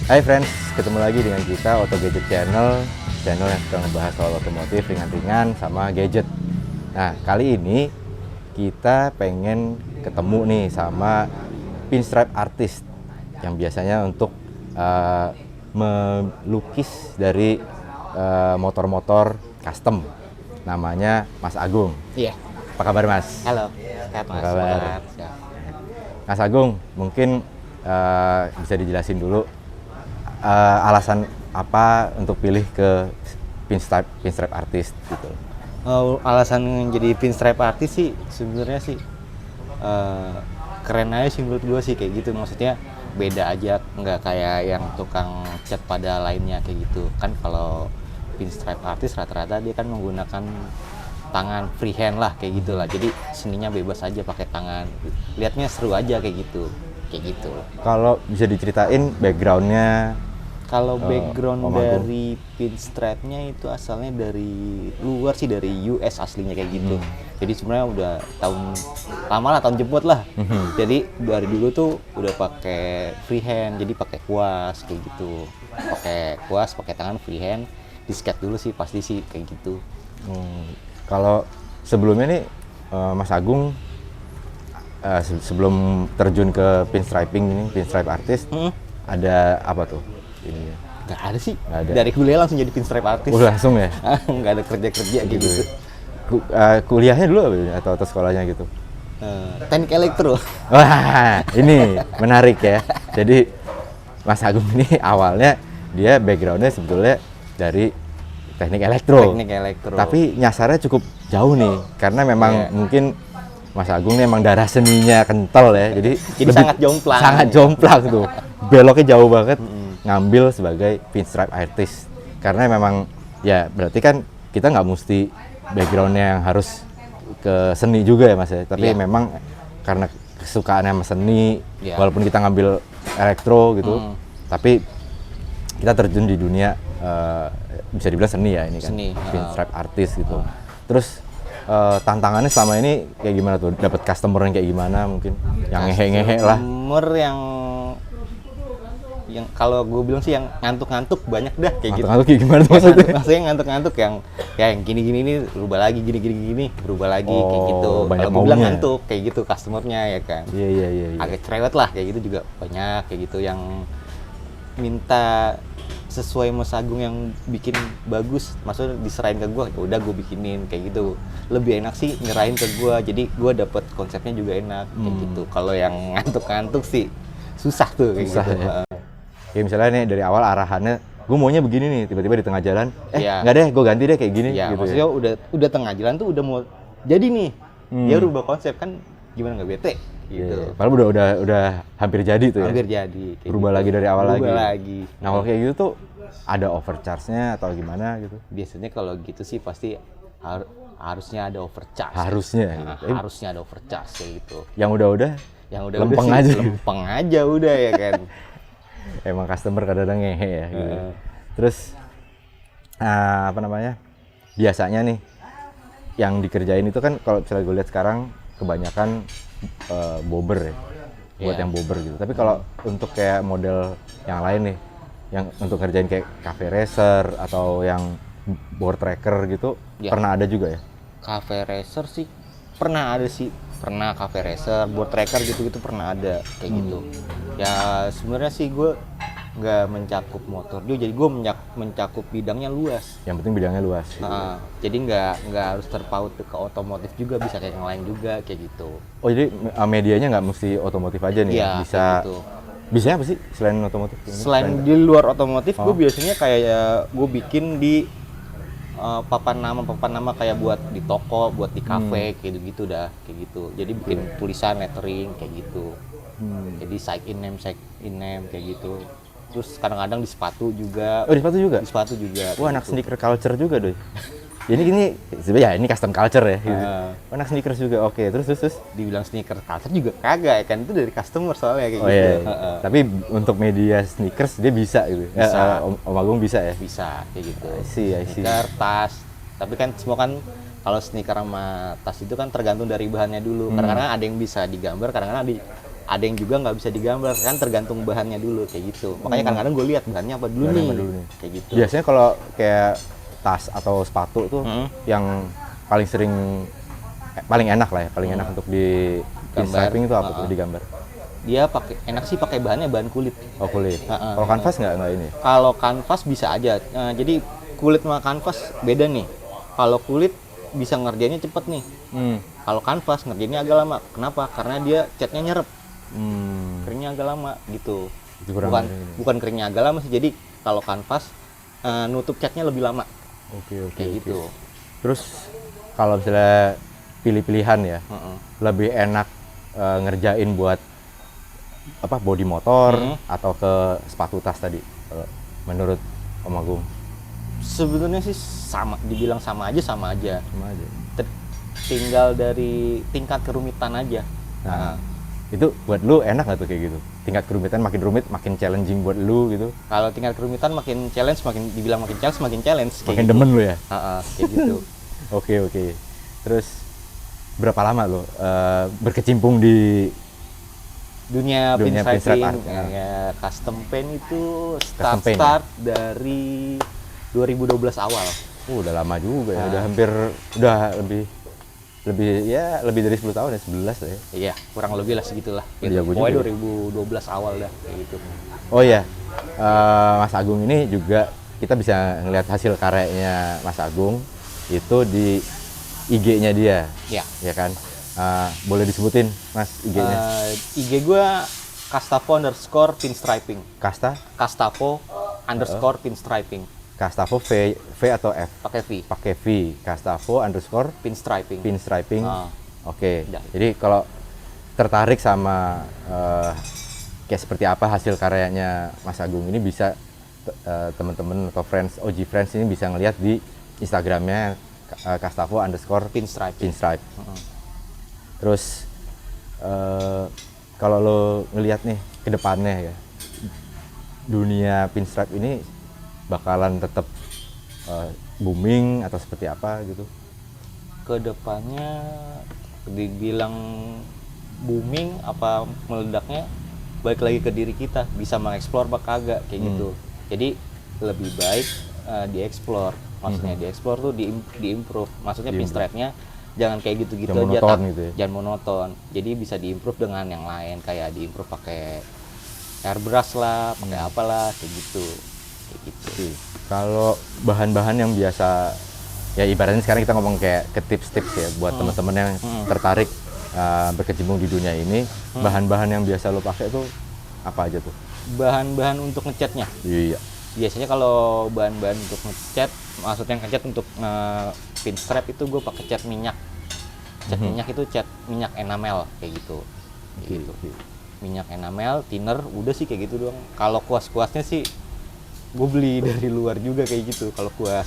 Hai friends, ketemu lagi dengan kita Auto Gadget Channel yang sedang membahas soal otomotif ringan-ringan sama gadget. Nah, kali ini kita pengen ketemu nih sama pinstripe artist yang biasanya untuk melukis dari motor-motor custom. Namanya Mas Agung. Iya. Apa kabar Mas? Halo. Sehat Mas. Apa kabar? Mas Agung, mungkin bisa dijelasin dulu alasan apa untuk pilih ke pinstripe artist gitu. Alasan jadi pinstripe artist sih sebenarnya sih keren aja sih menurut gue sih kayak gitu. Maksudnya beda aja, nggak kayak yang tukang cat pada lainnya kayak gitu. Kan kalau pinstripe artist rata-rata dia kan menggunakan tangan freehand lah kayak gitulah. Jadi seninya bebas aja pakai tangan. Lihatnya seru aja kayak gitu. Kayak gitu. Kalau bisa diceritain backgroundnya? Kalau background dari pinstripe-nya itu asalnya dari luar sih, dari US aslinya kayak gitu. Jadi sebenarnya udah tahun jemput lah. Jadi dari dulu tuh udah pakai freehand, jadi pakai kuas kayak gitu. Pakai kuas, pakai tangan freehand, di skate dulu sih pasti sih kayak gitu. Kalau sebelumnya nih Mas Agung sebelum terjun ke pinstriping ini, pinstripe artist, ada apa tuh? Ini Nggak ada sih. Nggak ada. Dari kuliah langsung jadi pinstripe artist. langsung ya? Nggak ada kerja-kerja kayak gitu. Kuliahnya dulu apa atau sekolahnya gitu? Teknik elektro. Wah, ini menarik ya. Jadi Mas Agung ini awalnya dia backgroundnya sebetulnya dari teknik elektro. Teknik elektro. Tapi nyasarnya cukup jauh nih, karena memang mungkin Mas Agung ini emang darah seninya kental ya. Jadi sangat jomplang. Sangat jomplang tuh. Beloknya jauh banget. Ngambil sebagai pinstripe artist. Karena memang ya berarti kan kita nggak mesti backgroundnya yang harus ke seni juga ya Mas ya. Tapi memang karena kesukaannya sama seni, walaupun kita ngambil elektro gitu, tapi kita terjun di dunia bisa dibilang seni ya ini kan, pinstripe artist gitu. Terus tantangannya selama ini kayak gimana tuh? Dapat customer yang kayak gimana mungkin? Yang ngehe-ngehe lah. Customer yang kalau gue bilang sih yang ngantuk-ngantuk banyak dah kayak gitu. Ngantuk-ngantuk kayak gimana tuh maksudnya? Maksudnya ngantuk-ngantuk yang gini-gini ini berubah lagi, gini-gini berubah lagi kayak gitu. Banyak kalau gue bilang ngantuk kayak gitu customernya ya kan. Iya. Agak cerewet lah kayak gitu juga banyak kayak gitu yang minta sesuai Mas Agung yang bikin bagus, maksudnya diserahin ke gue, ya udah gue bikinin kayak gitu. Lebih enak sih nyerahin ke gue, jadi gue dapet konsepnya juga enak kayak gitu. Kalau yang ngantuk-ngantuk sih susah tuh kayak susah, gitu. Ya. Kayak misalnya nih dari awal arahannya, gue maunya begini nih, tiba-tiba di tengah jalan, nggak deh, gue ganti deh kayak gini. Iya, gitu maksudnya udah tengah jalan tuh udah mau jadi nih, dia rubah konsep kan, gimana nggak bete? Gitu. Padahal udah hampir jadi tuh ya. Hampir jadi. Berubah gitu. Lagi dari awal lagi. Nah kalau kayak gitu tuh ada overcharge-nya atau gimana gitu? Biasanya kalau gitu sih pasti harusnya ada overcharge. Harusnya. Nah, harusnya ada overcharge kayak gitu. Yang udah lempeng aja. Lempeng aja udah ya kan. Emang customer kadang-kadang ngehe ya. Gitu. Terus biasanya nih yang dikerjain itu kan kalau misalnya gue lihat sekarang kebanyakan bobber ya, buat yang bobber gitu. Tapi kalau untuk kayak model yang lain nih, yang untuk kerjain kayak cafe racer atau yang board tracker gitu, pernah ada juga ya? Cafe racer sih pernah ada sih, cafe racer, board tracker gitu-gitu pernah ada kayak gitu. Ya sebenarnya sih gue nggak mencakup motor juga, jadi gue mencakup bidangnya luas. Yang penting bidangnya luas. Gitu. Jadi nggak harus terpaut ke otomotif juga, bisa kayak yang lain juga kayak gitu. Oh jadi medianya nggak mesti otomotif aja nih? Ya, bisa. Gitu. Bisa apa sih selain otomotif? Selain di luar otomotif, gue biasanya kayak gue bikin di papan nama kayak buat di toko, buat di kafe kayak gitu dah kayak gitu. Jadi bikin tulisan lettering kayak gitu. Jadi side in name kayak gitu. Terus kadang-kadang di sepatu juga. Oh di sepatu juga? Di sepatu juga. Wah anak sneaker culture juga doi. Ini sebenarnya ini custom culture ya. Gitu. Anak sneakers juga. Oke, terus. Dibilang sneaker culture juga kagak ya kan, itu dari customer soalnya kayak gitu. Iya. Tapi untuk media sneakers dia bisa gitu. Bisa. Om Agung bisa ya? Bisa kayak gitu. I see. Sneaker, tas. Tapi kan semua kan kalau sneaker sama tas itu kan tergantung dari bahannya dulu. Kadang-kadang ada yang bisa digambar, kadang-kadang ada yang juga nggak bisa digambar kan, tergantung bahannya dulu kayak gitu. Makanya kadang-kadang gue lihat bahannya apa dulu Bahannya nih, apa dulu nih. kayak gitu. Biasanya kalau kayak tas atau sepatu tuh yang paling sering paling enak lah ya, paling enak untuk di pinstriping itu apa tuh digambar? Dia pakai enak sih pakai bahannya bahan kulit. Oh kulit. Kalau kanvas nggak ini? Kalau kanvas bisa aja. Jadi kulit sama kanvas beda nih. Kalau kulit bisa ngerjainnya cepet nih. Kalau kanvas ngerjainnya agak lama. Kenapa? Karena dia catnya nyerep. Keringnya agak lama gitu. Bukan keringnya agak lama sih. Jadi kalau kanvas nutup catnya lebih lama. Oke. Gitu. Terus kalau misalnya pilih-pilihan ya, lebih enak ngerjain buat apa bodi motor atau ke sepatu tas tadi? Kalau menurut Om Agung? Sebenarnya sih sama, dibilang sama aja. Sama aja. Tinggal dari tingkat kerumitan aja. Nah, itu buat lu enak nggak tuh kayak gitu? Tingkat kerumitan makin rumit, makin challenging buat lu gitu? Kalau tingkat kerumitan makin challenge, dibilang makin challenge. Makin demen lu ya? Kayak gitu. Oke. Terus berapa lama lo berkecimpung di dunia pinstripe pinstriping? Ya, custom paint itu start dari 2012 awal. Udah lama juga ya, udah lebih dari 10 tahun ya, 11 lah ya. Iya, kurang lebih lah segitulah. Iya, pokoknya 2012 awal dah kayak gitu. Oh iya, Mas Agung ini juga kita bisa ngelihat hasil karyanya Mas Agung itu di IG-nya dia. Iya. Ya kan? Boleh disebutin Mas IG-nya? IG gue Kastavo_pinstriping. Kastavo_pinstriping. Kastavo V atau F? Pakai V. Kastavo_pinstriping. Oke. Jadi kalau tertarik sama kayak seperti apa hasil karyanya Mas Agung ini, bisa teman-teman atau OG friends ini bisa ngelihat di Instagramnya Kastavo_pinstripe. Terus kalau lo ngelihat nih ke depannya ya, dunia pinstripe ini bakalan tetap booming atau seperti apa gitu? Kedepannya dibilang booming apa meledaknya balik lagi ke diri kita, bisa mengeksplor apa kagak kayak gitu. Jadi lebih baik dieksplor, maksudnya dieksplor tuh diimprove, maksudnya pinstripe-nya jangan kayak gitu-gitu aja, jangan monoton. Jadi bisa diimprove dengan yang lain, kayak diimprove pakai airbrush lah, pakai apalah kayak gitu. Kalau bahan-bahan yang biasa ya, ibaratnya sekarang kita ngomong kayak ke tips-tips ya buat teman-teman yang tertarik berkecimpung di dunia ini, bahan-bahan yang biasa lo pakai tuh apa aja tuh? Bahan-bahan untuk ngecatnya? Iya. Biasanya kalau bahan-bahan untuk ngecat, maksudnya ngecat untuk pinstripe itu gue pakai cat minyak. Cat minyak itu cat minyak enamel kayak gitu. Minyak enamel, thinner, udah sih kayak gitu doang. Kalau kuas-kuasnya sih gue beli dari luar juga kayak gitu kalau kuas.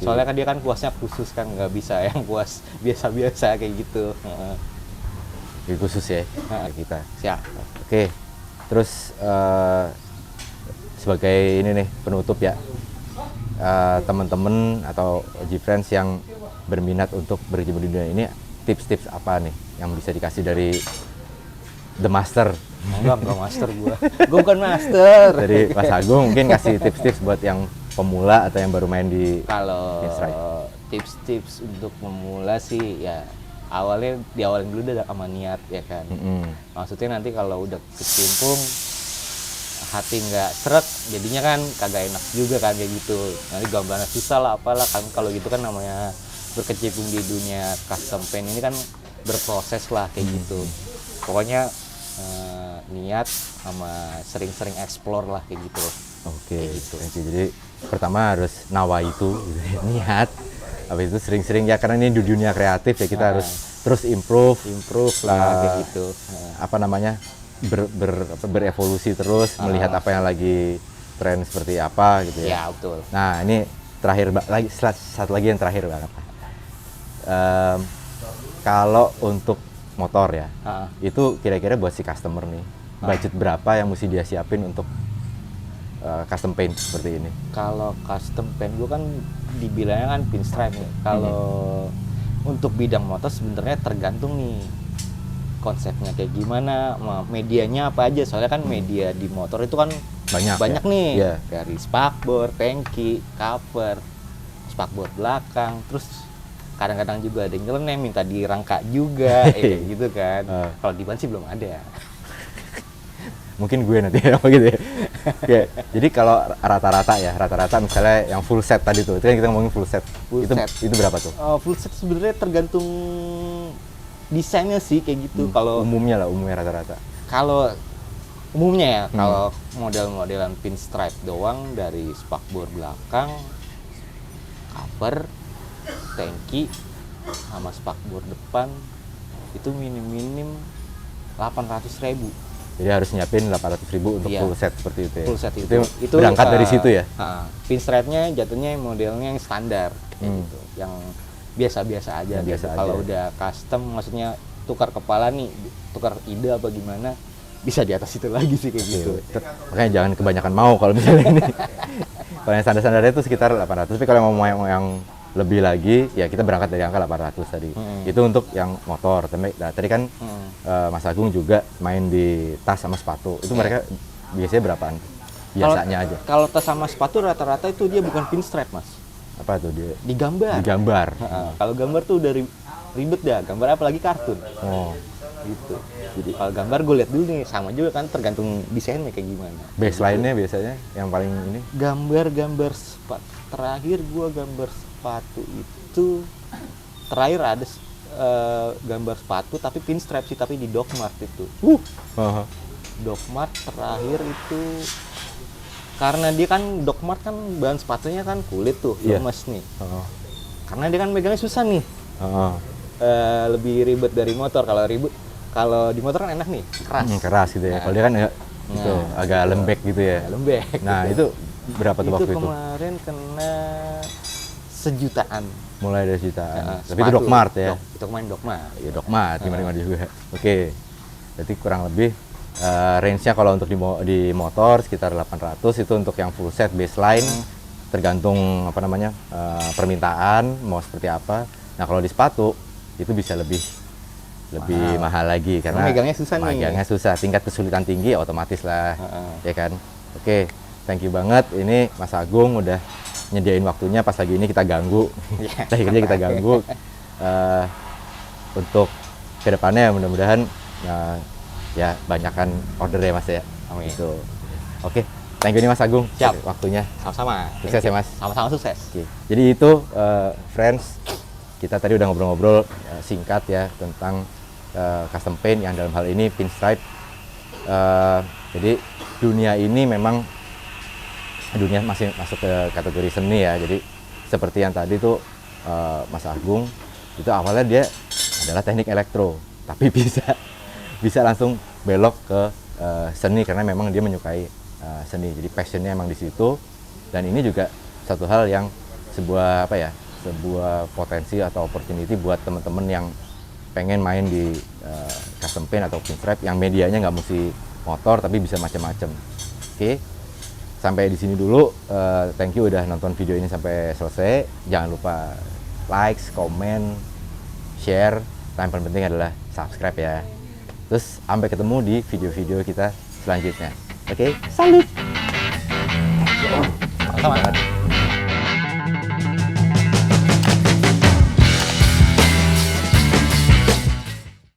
Soalnya kan dia kan kuasnya khusus kan, nggak bisa yang kuas biasa-biasa kayak gitu. Khusus ya kita. Siap. Oke. Terus sebagai ini nih penutup ya, teman-teman atau G-Friends yang berminat untuk berkecimpung di dunia ini, tips-tips apa nih yang bisa dikasih dari The Master? Enggak master gue bukan master. Dari Mas Agung mungkin kasih tips-tips buat yang pemula atau yang baru main di pinstripe. Kalau tips-tips untuk pemula sih ya awalnya diawalin dulu udah sama niat ya kan. Maksudnya nanti kalau udah kecimpung hati nggak seret, jadinya kan kagak enak juga kan kayak gitu. Nanti gambarnya susah lah apalah kan, kalau gitu kan namanya berkecimpung di dunia custom paint ini kan berproses lah kayak gitu. Pokoknya niat sama sering-sering explore lah kayak gitu. Oke, gitu. Jadi pertama harus nawa itu niat. Habis itu sering-sering ya, karena ini di dunia kreatif ya, kita harus terus improve lah kayak gitu. Apa namanya? Berevolusi terus, melihat apa yang lagi tren seperti apa gitu ya. Ya, betul. Nah, ini terakhir lagi, satu lagi yang terakhir banget. Kalau untuk motor ya, itu kira-kira buat si customer nih, budget berapa yang mesti dia siapin untuk custom paint seperti ini? Kalau custom paint gue kan dibilangnya kan pinstripe nih. Kalau untuk bidang motor sebenarnya tergantung nih konsepnya kayak gimana, medianya apa aja. Soalnya kan media di motor itu kan banyak ya? nih. Iya. Dari spakbor, tangki, cover, spakbor belakang, terus kadang-kadang juga ada yang nyeleneh minta dirangka juga, kayak gitu kan. Kalau di ban sih belum ada. Mungkin gue nanti apa gitu ya. Ya, jadi kalau rata-rata misalnya yang full set tadi tuh, itu kan kita ngomongin full set. Itu berapa tuh? Full set sebenarnya tergantung desainnya sih kayak gitu. Kalau umumnya rata-rata. Kalau umumnya ya, kalau model-modelan pinstripe doang dari spakbor belakang, cover, tangki, sama spakbor depan itu minim-minim 800.000. Jadi harus nyiapin 800.000 untuk full set seperti itu ya? Full set itu berangkat dari situ ya? Pinstripe-nya jatuhnya modelnya yang standar, kayak gitu. Yang biasa-biasa aja. Kalau udah custom, maksudnya tukar kepala nih, tukar ide apa gimana, bisa di atas itu lagi sih kayak gitu. Makanya jangan kebanyakan mau kalau misalnya ini. Kalau yang standar-standarnya itu sekitar 800, tapi kalau mau yang lebih lagi, ya kita berangkat dari angka 800 tadi. Itu untuk yang motor. Tadi kan Mas Agung juga main di tas sama sepatu. Itu mereka biasanya berapaan? Biasanya aja. Kalau tas sama sepatu rata-rata itu dia bukan pinstripe, Mas. Apa tuh dia? Digambar. Kalau gambar tuh udah ribet dah. Gambar apalagi kartun. Oh. Gitu. Jadi kalau gambar gue lihat dulu nih, sama juga kan tergantung desainnya kayak gimana. Baseline-nya biasanya yang paling ini? Gambar sepatu. Terakhir gue gambar sepatu itu terakhir ada gambar sepatu tapi pinstripe sih, tapi di Dogmart itu. Dogmart terakhir itu karena dia kan Dogmart kan bahan sepatunya kan kulit tuh, lemes nih. Karena dia kan megangnya susah nih. Lebih ribet dari motor. Kalau di motor kan enak nih, keras. Keras gitu ya. Kalau dia kan itu agak lembek gitu ya. Lembek. Nah, itu berapa tuh waktu itu? Itu kemarin kena 1 jutaan. Mulai dari jutaan. Tapi itu Dogmart ya? Itu kemarin Dogmart. Ya Dogmart, gimana juga. Oke. Berarti kurang lebih range-nya kalau untuk di motor sekitar 800, itu untuk yang full set baseline. Tergantung permintaan mau seperti apa. Nah, kalau di sepatu itu bisa lebih mahal lagi karena megangnya susah. Tingkat kesulitan tinggi otomatis lah. Ya kan? Oke. Thank you banget. Ini Mas Agung udah nyediain waktunya pas lagi ini kita ganggu. Akhirnya kita ganggu. Untuk kedepannya mudah-mudahan ya banyakkan order ya Mas ya. Amin. Gitu. Oke. Thank you nih Mas Agung. Siap. Waktunya. Sama-sama. Sukses ya Mas. Sama-sama sukses. Oke. Jadi itu friends, kita tadi udah ngobrol-ngobrol singkat ya tentang custom paint yang dalam hal ini pinstripe. Jadi dunia ini memang masih masuk ke kategori seni ya. Jadi seperti yang tadi tuh Mas Agung itu awalnya dia adalah teknik elektro, tapi bisa langsung belok ke seni karena memang dia menyukai seni. Jadi passionnya emang di situ. Dan ini juga satu hal yang sebuah potensi atau opportunity buat teman-teman yang pengen main di custom paint atau pinstripe yang medianya nggak mesti motor tapi bisa macam-macam. Oke. Sampai di sini dulu. Thank you udah nonton video ini sampai selesai. Jangan lupa like, comment, share. Yang paling penting adalah subscribe ya. Terus sampai ketemu di video-video kita selanjutnya. Oke, salut. Sama-sama.